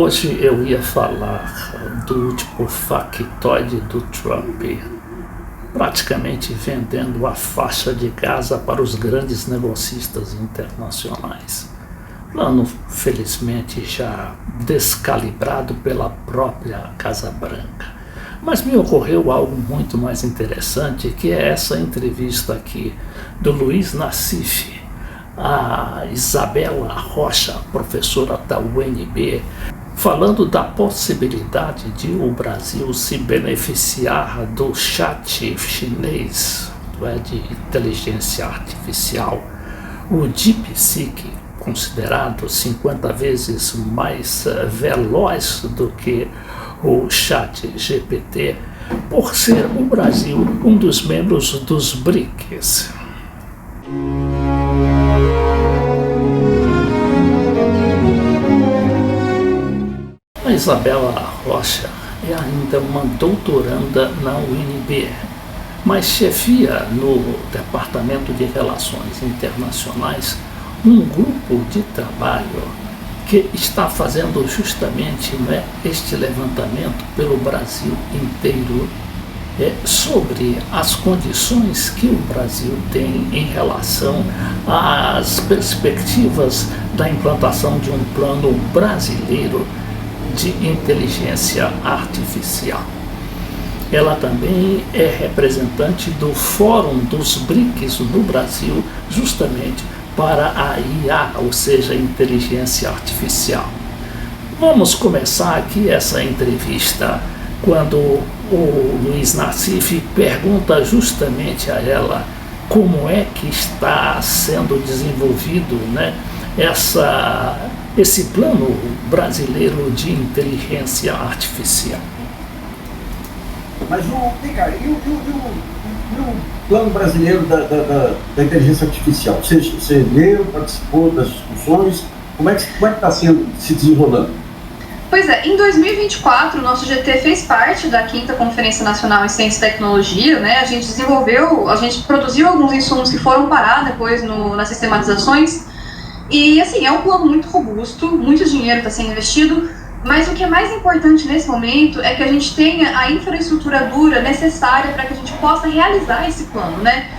Hoje eu ia falar do último factoide do Trump, praticamente vendendo a faixa de Gaza para os grandes negocistas internacionais. Plano, felizmente, já descalibrado pela própria Casa Branca. Mas me ocorreu algo muito mais interessante, que é essa entrevista aqui do Luiz Nassif, a Isabela Rocha, professora da UNB, falando da possibilidade de o Brasil se beneficiar do chat chinês, de inteligência artificial, o DeepSeek, considerado 50 vezes mais veloz do que o chat GPT, por ser o Brasil um dos membros dos BRICS. A Isabela Rocha é ainda uma doutoranda na UNB, mas chefia no Departamento de Relações Internacionais um grupo de trabalho que está fazendo justamente este levantamento pelo Brasil inteiro sobre as condições que o Brasil tem em relação às perspectivas da implantação de um plano brasileiro de inteligência artificial. Ela também é representante do Fórum dos BRICS no Brasil, justamente para a IA, ou seja, inteligência artificial. Vamos começar aqui essa entrevista quando o Luiz Nassif pergunta justamente a ela como é que está sendo desenvolvido esse plano brasileiro de inteligência artificial. Mas e o plano brasileiro da inteligência artificial? Você leu, participou das discussões? Como é que está se desenrolando? Pois é, em 2024 o nosso GT fez parte da 5ª Conferência Nacional em Ciência e Tecnologia, A gente produziu alguns insumos que foram parar depois nas sistematizações. E assim, é um plano muito robusto, muito dinheiro está sendo investido, mas o que é mais importante nesse momento é que a gente tenha a infraestrutura dura necessária para que a gente possa realizar esse plano,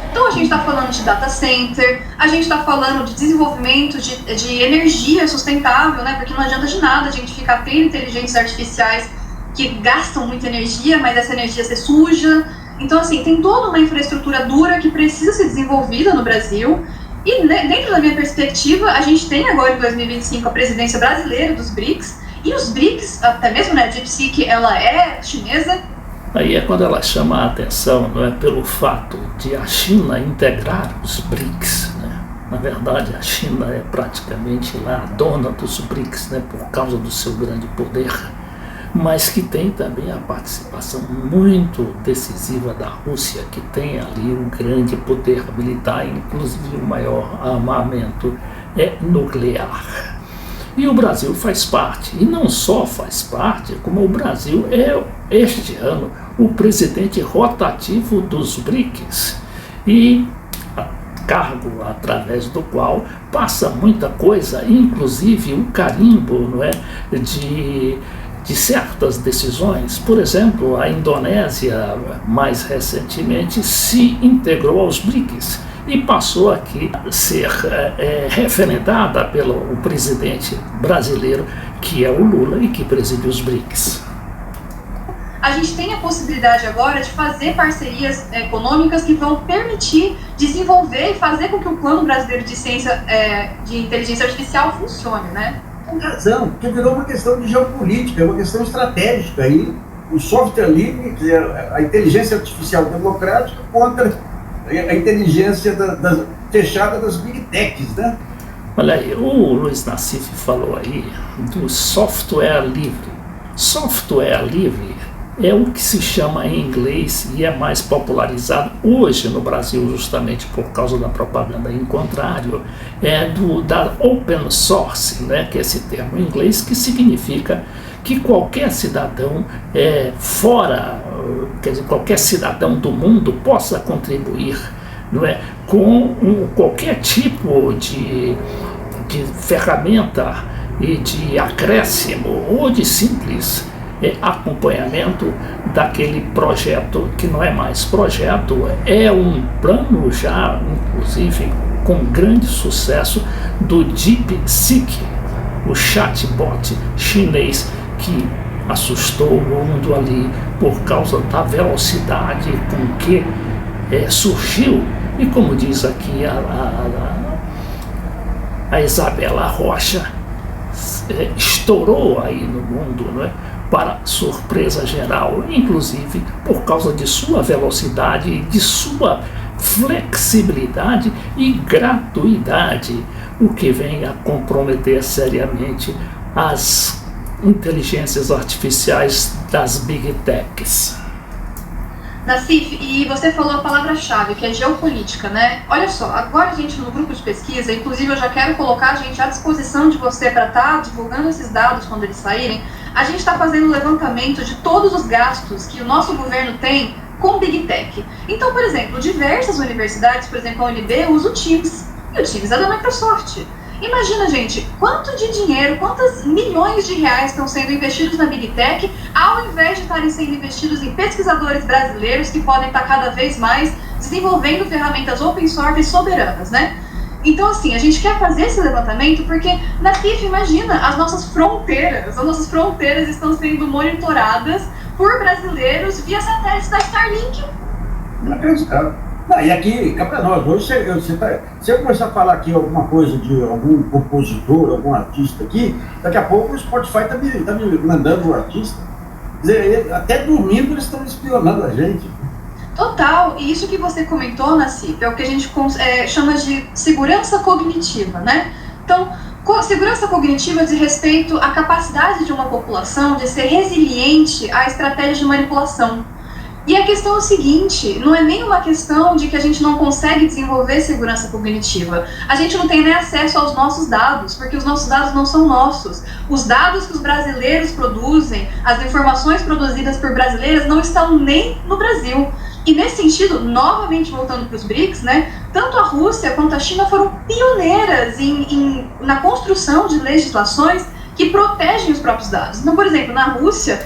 Então a gente está falando de data center, a gente está falando de desenvolvimento de energia sustentável, Porque não adianta de nada a gente ficar tendo inteligências artificiais que gastam muita energia, mas essa energia ser suja. Então assim, tem toda uma infraestrutura dura que precisa ser desenvolvida no Brasil. E dentro da minha perspectiva, a gente tem agora em 2025 a presidência brasileira dos BRICS, e os BRICS, até mesmo a DeepSeek, ela é chinesa. Aí é quando ela chama a atenção, pelo fato de a China integrar os BRICS, Na verdade, a China é praticamente lá a dona dos BRICS, por causa do seu grande poder, mas que tem também a participação muito decisiva da Rússia, que tem ali um grande poder militar, inclusive o maior armamento nuclear. E o Brasil faz parte, e não só faz parte, como o Brasil é, este ano, o presidente rotativo dos BRICS, e cargo através do qual passa muita coisa, inclusive o carimbo de certas decisões. Por exemplo, a Indonésia, mais recentemente, se integrou aos BRICS e passou aqui a ser referendada pelo presidente brasileiro, que é o Lula, e que preside os BRICS. A gente tem a possibilidade agora de fazer parcerias econômicas que vão permitir desenvolver e fazer com que o plano brasileiro de ciência de inteligência artificial funcione, Com razão, porque virou uma questão de geopolítica, é uma questão estratégica. E o software livre, a inteligência artificial democrática contra a inteligência fechada das big techs, Olha aí, o Luiz Nassif falou aí do software livre. Software livre é o que se chama em inglês e é mais popularizado hoje no Brasil, justamente por causa da propaganda em contrário, da open source, que é esse termo em inglês, que significa que qualquer cidadão qualquer cidadão do mundo possa contribuir, com qualquer tipo de ferramenta e de acréscimo ou de simples acompanhamento daquele projeto que não é mais projeto, é um plano já, inclusive, com grande sucesso do DeepSeek, o chatbot chinês que assustou o mundo ali por causa da velocidade com que surgiu. E como diz aqui a Isabela Rocha, estourou aí no mundo, não é? Para surpresa geral, inclusive por causa de sua velocidade, de sua flexibilidade e gratuidade, o que vem a comprometer seriamente as inteligências artificiais das Big Techs. Nassif, e você falou a palavra-chave, que é geopolítica, né? Olha só, agora a gente no grupo de pesquisa, inclusive eu já quero colocar a gente à disposição de você para estar divulgando esses dados quando eles saírem. A gente está fazendo um levantamento de todos os gastos que o nosso governo tem com Big Tech. Então, por exemplo, diversas universidades, por exemplo, a UNB usa o Teams, e o Teams é da Microsoft. Imagina, gente, quanto de dinheiro, quantos milhões de reais estão sendo investidos na Big Tech, ao invés de estarem sendo investidos em pesquisadores brasileiros que podem estar cada vez mais desenvolvendo ferramentas open source e soberanas, né? Então, assim, a gente quer fazer esse levantamento porque, na FIF, imagina, as nossas fronteiras estão sendo monitoradas por brasileiros via satélites da Starlink. Inacreditável. E aqui, cá pra nós, hoje, se eu começar a falar aqui alguma coisa de algum compositor, algum artista aqui, daqui a pouco o Spotify tá me mandando o artista. Quer dizer, até dormindo eles estão espionando a gente. Total, e isso que você comentou, Nassif, é o que a gente chama de segurança cognitiva, né? Então, segurança cognitiva diz respeito à capacidade de uma população de ser resiliente à estratégia de manipulação. E a questão é o seguinte, não é nem uma questão de que a gente não consegue desenvolver segurança cognitiva. A gente não tem nem acesso aos nossos dados, porque os nossos dados não são nossos. Os dados que os brasileiros produzem, as informações produzidas por brasileiras não estão nem no Brasil. E nesse sentido, novamente voltando para os BRICS, né, tanto a Rússia quanto a China foram pioneiras na construção de legislações que protegem os próprios dados. Então, por exemplo, na Rússia...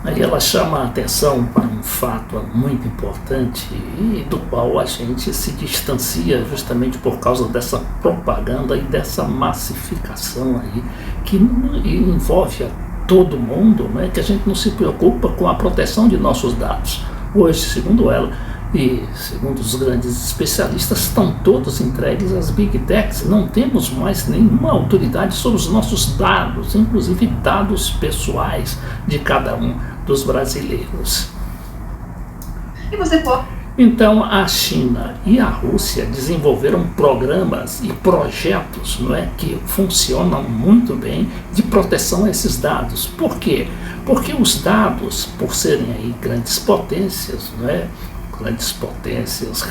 Aí ela chama a atenção para um fato muito importante e do qual a gente se distancia justamente por causa dessa propaganda e dessa massificação aí que envolve a todo mundo, né, que a gente não se preocupa com a proteção de nossos dados. Hoje, segundo ela e segundo os grandes especialistas, estão todos entregues às Big Techs. Não temos mais nenhuma autoridade sobre os nossos dados, inclusive dados pessoais de cada um dos brasileiros. E você pode... Então, a China e a Rússia desenvolveram programas e projetos, não é, que funcionam muito bem de proteção a esses dados. Por quê? Porque os dados, por serem aí grandes potências, não é, grandes potências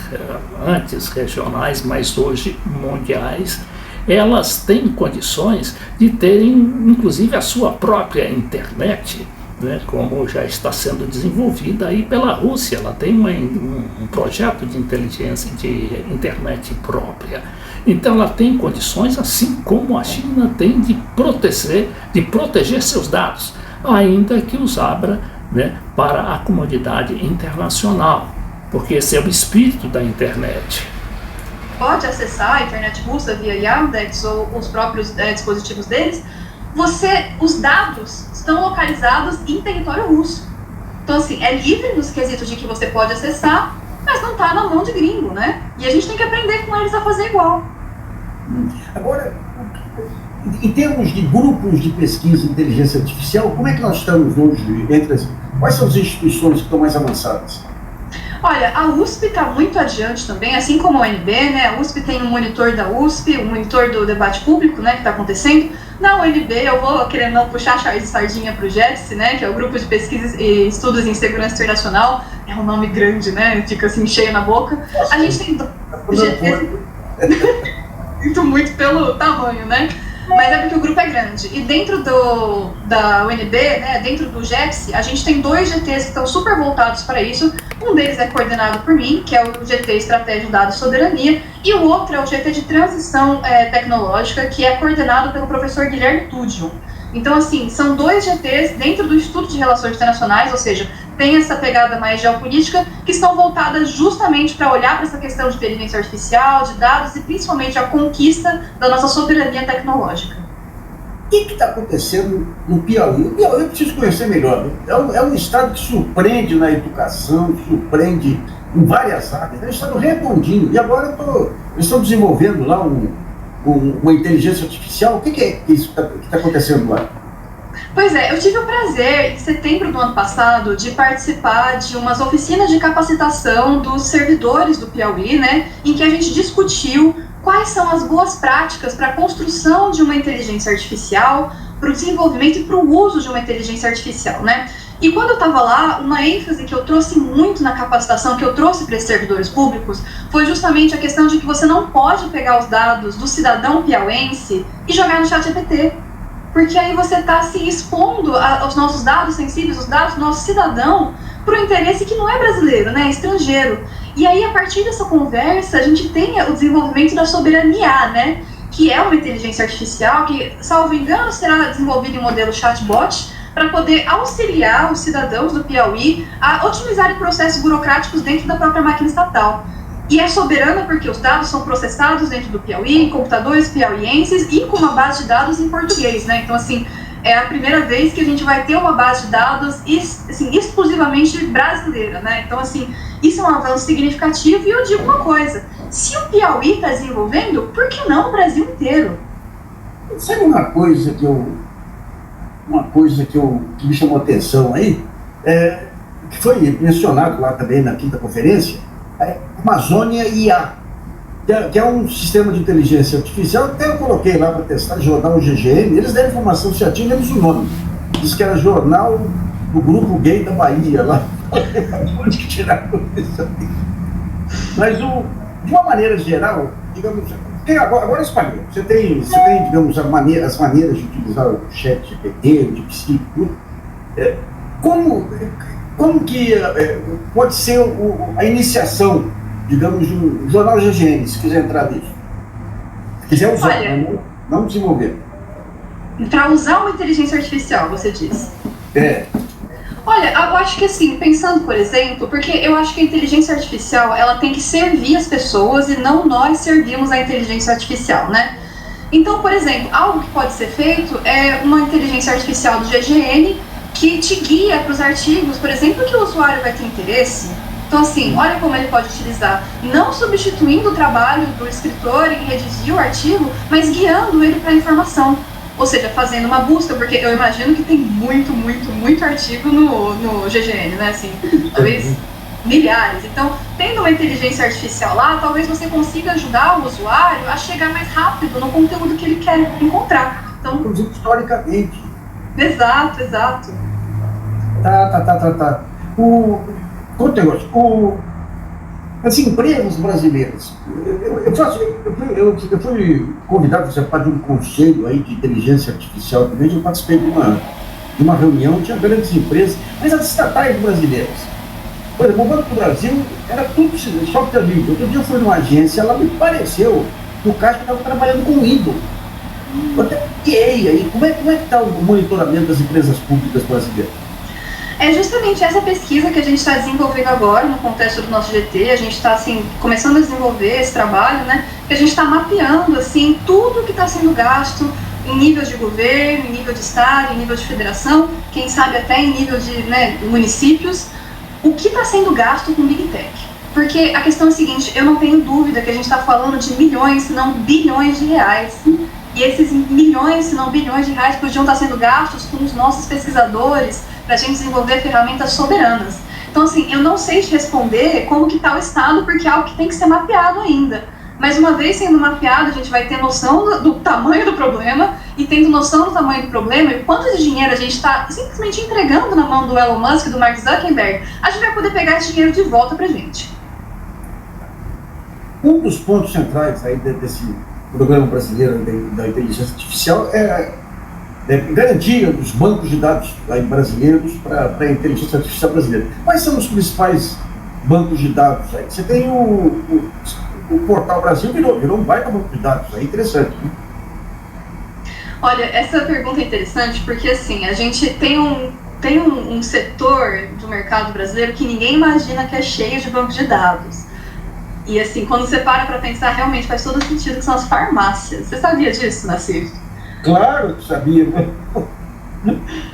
antes regionais, mas hoje mundiais, elas têm condições de terem, inclusive, a sua própria internet, né, como já está sendo desenvolvida aí pela Rússia. Ela tem um projeto de inteligência, de internet própria. Então ela tem condições, assim como a China tem, de proteger seus dados, ainda que os abra, né, para a comunidade internacional, porque esse é o espírito da internet. Pode acessar a internet russa via Yandex ou os próprios dispositivos deles. Os dados estão localizados em território russo. Então, assim, é livre nos quesitos de que você pode acessar, mas não está na mão de gringo, né? E a gente tem que aprender com eles a fazer igual. Agora, em termos de grupos de pesquisa de inteligência artificial, como é que nós estamos hoje quais são as instituições que estão mais avançadas? Olha, a USP está muito adiante também, assim como a UNB, né? A USP tem um monitor da USP, um monitor do debate público, né, que está acontecendo. Na UNB, eu vou querendo não puxar a sardinha para o GEPS, né, que é o Grupo de Pesquisas e Estudos em Segurança Internacional. É um nome grande, né? Fica assim, cheio na boca. A gente tem muito pelo tamanho, né? mas é porque o grupo é grande. E dentro da UNB, né, dentro do GEPSI, a gente tem 2 GTs que estão super voltados para isso. Um deles é coordenado por mim, que é o GT Estratégia, Dados e Soberania, e o outro é o GT de Transição Tecnológica, que é coordenado pelo professor Guilherme Tudjon. Então, assim, são 2 GTs dentro do Estudo de Relações Internacionais, ou seja, tem essa pegada mais geopolítica, que estão voltadas justamente para olhar para essa questão de inteligência artificial, de dados e principalmente a conquista da nossa soberania tecnológica. O que está acontecendo no Piauí? O Piauí eu preciso conhecer melhor. É um estado que surpreende na educação, surpreende em várias áreas. É um estado redondinho. E agora eles estão desenvolvendo lá uma inteligência artificial. O que é isso que está acontecendo lá? Pois é, eu tive o prazer, em setembro do ano passado, de participar de umas oficinas de capacitação dos servidores do Piauí, né, em que a gente discutiu quais são as boas práticas para a construção de uma inteligência artificial, para o desenvolvimento e para o uso de uma inteligência artificial, né. E quando eu estava lá, uma ênfase que eu trouxe muito na capacitação, que eu trouxe para esses servidores públicos, foi justamente a questão de que você não pode pegar os dados do cidadão piauense e jogar no ChatGPT. Porque aí você está se expondo aos nossos dados sensíveis, os dados do nosso cidadão, para um interesse que não é brasileiro, né, é estrangeiro. E aí, a partir dessa conversa, a gente tem o desenvolvimento da soberania, né, que é uma inteligência artificial que, salvo engano, será desenvolvida em modelo chatbot, para poder auxiliar os cidadãos do Piauí a otimizarem processos burocráticos dentro da própria máquina estatal. E é soberana porque os dados são processados dentro do Piauí, em computadores piauienses e com uma base de dados em português, né? Então, assim, é a primeira vez que a gente vai ter uma base de dados assim, exclusivamente brasileira, né? Então, assim, isso é um avanço significativo e eu digo uma coisa, se o Piauí está desenvolvendo, por que não o Brasil inteiro? Sabe uma coisa que me chamou a atenção aí, que foi mencionado lá também na 5ª conferência, Amazônia IA, que é um sistema de inteligência artificial, até eu coloquei lá para testar, jornal GGN, eles deram informação certinha, menos o nome. Diz que era jornal do grupo gay da Bahia, lá. Onde que tiraram isso aí? Mas, de uma maneira geral, digamos, agora espalhou. Você tem, digamos, as maneiras de utilizar o chat GPT, o DeepSeek, tudo. Como que pode ser a iniciação, digamos, do jornal GGN, se quiser entrar nisso? Se quiser usar, não desenvolver. Para usar uma inteligência artificial, você diz? Olha, eu acho que assim, pensando, por exemplo, porque eu acho que a inteligência artificial, ela tem que servir as pessoas e não nós servimos a inteligência artificial, né? Então, por exemplo, algo que pode ser feito é uma inteligência artificial do GGN que te guia para os artigos, por exemplo, que o usuário vai ter interesse. Então, assim, olha como ele pode utilizar, não substituindo o trabalho do escritor em redigir o artigo, mas guiando ele para a informação. Ou seja, fazendo uma busca, porque eu imagino que tem muito artigo no GGN, né? Assim, talvez milhares. Então, tendo uma inteligência artificial lá, talvez você consiga ajudar o usuário a chegar mais rápido no conteúdo que ele quer encontrar. Então, inclusive historicamente. Exato. Tá. Outro negócio, as empresas brasileiras, eu fui convidado a fazer parte de um conselho aí de inteligência artificial também, eu participei de uma reunião, tinha grandes empresas, mas as estatais brasileiras, por exemplo, o Banco do Brasil era tudo software livre. Outro dia eu fui numa agência, ela me pareceu, no caso, que estava trabalhando com Windows. Eu até fiquei aí, como é que está o monitoramento das empresas públicas brasileiras? É justamente essa pesquisa que a gente está desenvolvendo agora no contexto do nosso GT. A gente está assim, começando a desenvolver esse trabalho, né? Que a gente está mapeando assim, tudo que está sendo gasto em nível de governo, em nível de estado, em nível de federação, quem sabe até em nível de municípios, o que está sendo gasto com Big Tech. Porque a questão é a seguinte, eu não tenho dúvida que a gente está falando de milhões, se não bilhões de reais. E esses milhões, se não bilhões de reais podiam estar sendo gastos com os nossos pesquisadores para a gente desenvolver ferramentas soberanas. Então, assim, eu não sei te responder como que está o estado, porque é algo que tem que ser mapeado ainda. Mas uma vez sendo mapeado, a gente vai ter noção do tamanho do problema, e tendo noção do tamanho do problema e quanto de dinheiro a gente está simplesmente entregando na mão do Elon Musk e do Mark Zuckerberg, a gente vai poder pegar esse dinheiro de volta para a gente. Um dos pontos centrais aí Programa Brasileiro da Inteligência Artificial, é garantia dos bancos de dados brasileiros para a inteligência artificial brasileira. Quais são os principais bancos de dados aí? Você tem o Portal Brasil, virou um baita banco de dados, é interessante, né? Olha, essa pergunta é interessante porque, assim, a gente tem um setor do mercado brasileiro que ninguém imagina que é cheio de bancos de dados. E, assim, quando você para pensar, realmente faz todo sentido, que são as farmácias. Você sabia disso, Nassif? Claro que sabia.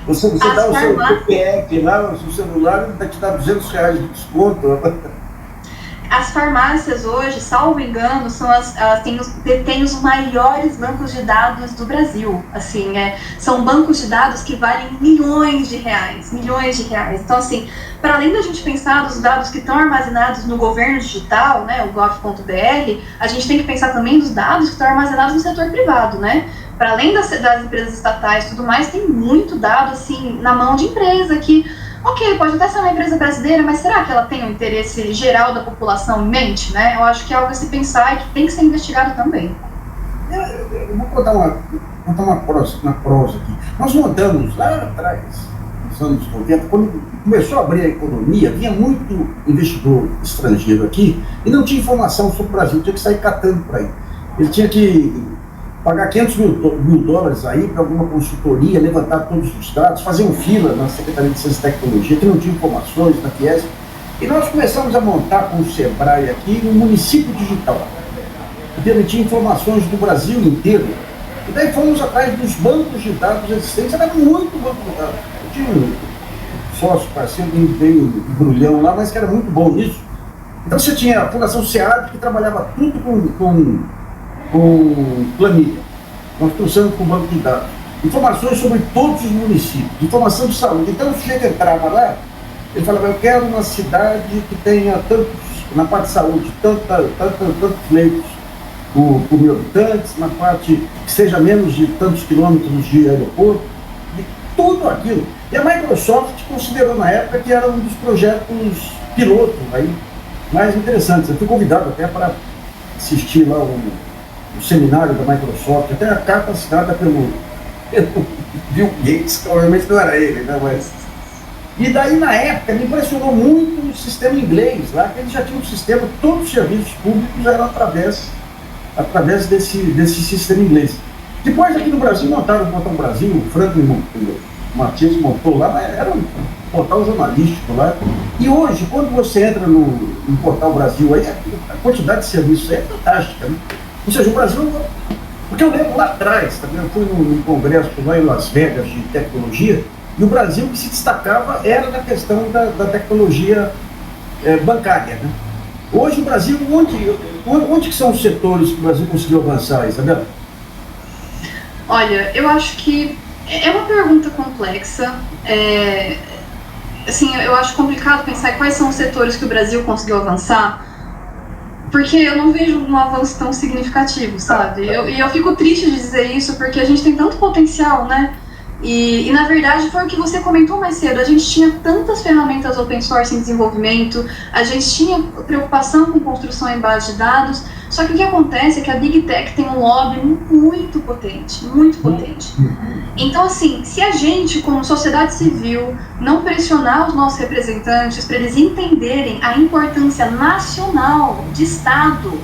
Você dá o seu PPF lá no seu celular e te dá R$200 de desconto. As farmácias hoje, salvo engano, detêm os maiores bancos de dados do Brasil. Assim, são bancos de dados que valem milhões de reais. Então, assim, para além da gente pensar dos dados que estão armazenados no governo digital, né, o gov.br, a gente tem que pensar também dos dados que estão armazenados no setor privado, né? Para além das empresas estatais e tudo mais, tem muito dado, assim, na mão de empresa que, ok, pode até ser uma empresa brasileira, mas será que ela tem o interesse geral da população em mente, né? Eu acho que é algo a se pensar e que tem que ser investigado também. Eu vou contar uma prosa aqui. Nós montamos lá atrás, nos anos 90, quando começou a abrir a economia, vinha muito investidor estrangeiro aqui e não tinha informação sobre o Brasil, tinha que sair catando por aí. Ele tinha que pagar $500 mil aí para alguma consultoria, levantar todos os dados, fazer um fila na Secretaria de Ciência e Tecnologia, que não tinha informações, na Fies. E nós começamos a montar com o Sebrae aqui um município digital, que permitia informações do Brasil inteiro. E daí fomos atrás dos bancos de dados existentes, era muito banco de dados. Eu tinha um sócio parceiro, meio embrulhão lá, mas que era muito bom nisso. Então você tinha a Fundação SEAD, que trabalhava tudo com planilha. Nós trouxemos com o banco de dados informações sobre todos os municípios, informação de saúde. Então o sujeito entrava lá, ele falava, eu quero uma cidade que tenha tantos, na parte de saúde, tantos leitos por mil habitantes, na parte que seja menos de tantos quilômetros de aeroporto, e tudo aquilo. E a Microsoft considerou na época que era um dos projetos pilotos aí mais interessantes. Eu fui convidado até para assistir lá o seminário da Microsoft, até a carta assinada pelo Bill Gates, que obviamente não era ele, né? Mas... E daí, na época, me impressionou muito o sistema inglês, lá que eles já tinham um sistema, todos os serviços públicos eram através desse sistema inglês. Depois, aqui no Brasil, montaram o Portal Brasil, o Franklin Martins montou lá, mas era um portal jornalístico lá. E hoje, quando você entra no Portal Brasil, aí, a quantidade de serviços aí é fantástica, né? Ou seja, o Brasil, porque eu lembro lá atrás, também eu fui num congresso lá em Las Vegas de tecnologia, e o Brasil que se destacava era na questão da tecnologia bancária, né? Hoje o Brasil, onde que são os setores que o Brasil conseguiu avançar, Isabela? Olha, eu acho que é uma pergunta complexa. Assim, eu acho complicado pensar quais são os setores que o Brasil conseguiu avançar, porque eu não vejo um avanço tão significativo, sabe? E eu fico triste de dizer isso, porque a gente tem tanto potencial, né? E na verdade foi o que você comentou mais cedo, a gente tinha tantas ferramentas open source em desenvolvimento, a gente tinha preocupação com construção em base de dados, só que o que acontece é que a Big Tech tem um lobby muito potente, muito potente. Então, assim, se a gente, como sociedade civil, não pressionar os nossos representantes para eles entenderem a importância nacional de Estado,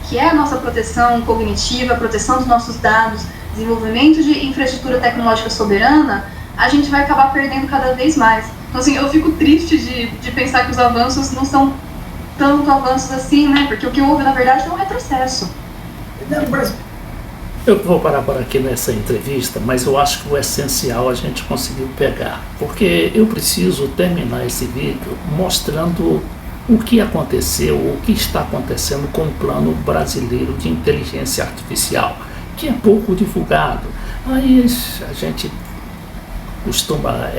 que é a nossa proteção cognitiva, a proteção dos nossos dados, desenvolvimento de infraestrutura tecnológica soberana, a gente vai acabar perdendo cada vez mais. Então, assim, eu fico triste de pensar que os avanços não são tanto avanços assim, né? Porque o que houve, na verdade, foi um retrocesso. Eu vou parar por aqui nessa entrevista, mas eu acho que o essencial a gente conseguiu pegar, porque eu preciso terminar esse vídeo mostrando o que aconteceu, o que está acontecendo com o Plano Brasileiro de Inteligência Artificial, que é pouco divulgado. Aí a gente costuma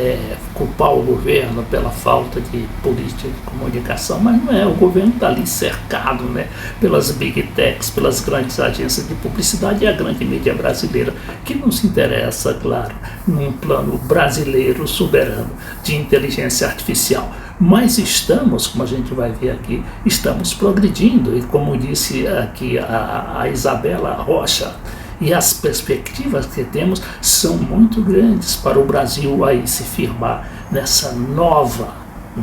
culpar o governo pela falta de política de comunicação, mas não é, o governo está ali cercado, né, pelas big techs, pelas grandes agências de publicidade e a grande mídia brasileira, que não se interessa, claro, num plano brasileiro soberano de inteligência artificial. Mas estamos, como a gente vai ver aqui, estamos progredindo. E como disse aqui a Isabela Rocha, e as perspectivas que temos são muito grandes para o Brasil aí se firmar nessa nova,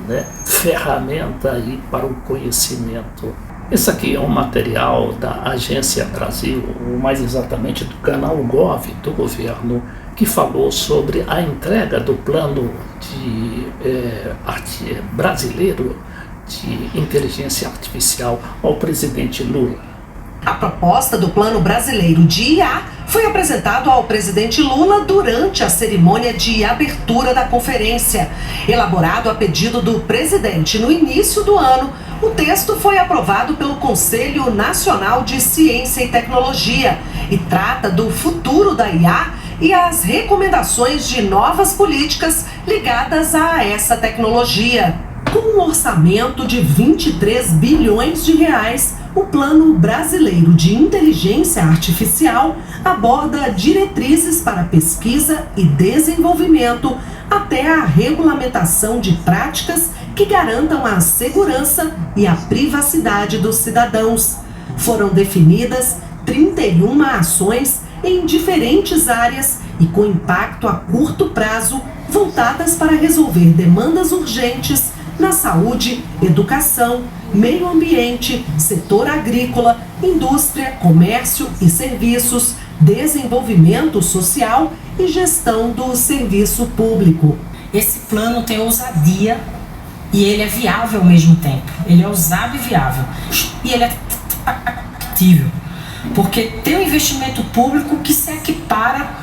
né, ferramenta aí para o conhecimento. Esse aqui é um material da Agência Brasil, ou mais exatamente do canal Gov do governo, que falou sobre a entrega do plano brasileiro de inteligência artificial ao presidente Lula. A proposta do Plano Brasileiro de IA foi apresentado ao presidente Lula durante a cerimônia de abertura da conferência. Elaborado a pedido do presidente no início do ano, o texto foi aprovado pelo Conselho Nacional de Ciência e Tecnologia e trata do futuro da IA e as recomendações de novas políticas ligadas a essa tecnologia. Com um orçamento de 23 bilhões de reais, o Plano Brasileiro de Inteligência Artificial aborda diretrizes para pesquisa e desenvolvimento até a regulamentação de práticas que garantam a segurança e a privacidade dos cidadãos. Foram definidas 31 ações em diferentes áreas e com impacto a curto prazo, voltadas para resolver demandas urgentes na saúde, educação, meio ambiente, setor agrícola, indústria, comércio e serviços, desenvolvimento social e gestão do serviço público. Esse plano tem ousadia e ele é viável ao mesmo tempo. Ele é ousado e viável. E ele é factível, porque tem um investimento público que se equipara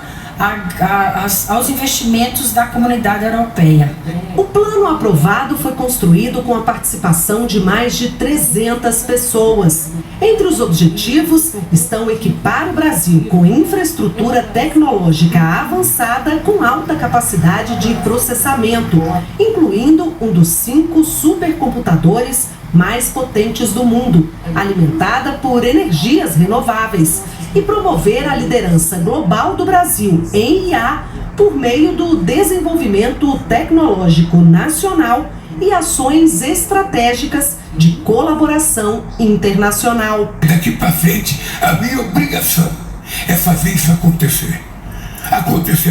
aos investimentos da comunidade europeia. O plano aprovado foi construído com a participação de mais de 300 pessoas. Entre os objetivos estão equipar o Brasil com infraestrutura tecnológica avançada com alta capacidade de processamento, incluindo um dos 5 supercomputadores mais potentes do mundo, alimentada por energias renováveis, e promover a liderança global do Brasil em IA por meio do desenvolvimento tecnológico nacional e ações estratégicas de colaboração internacional. Daqui para frente, a minha obrigação é fazer isso acontecer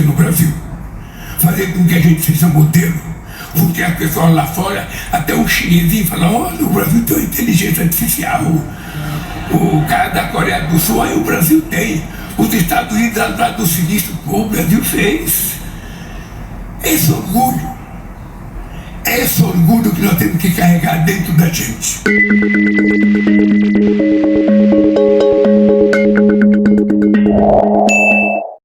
no Brasil, fazer com que a gente seja modelo. Porque a pessoa lá fora, até um chinesinho fala, olha, o Brasil tem uma inteligência artificial. O cara da Coreia do Sul, aí o Brasil tem. Os Estados Unidos lá do sinistro, o Brasil fez. Esse orgulho que nós temos que carregar dentro da gente.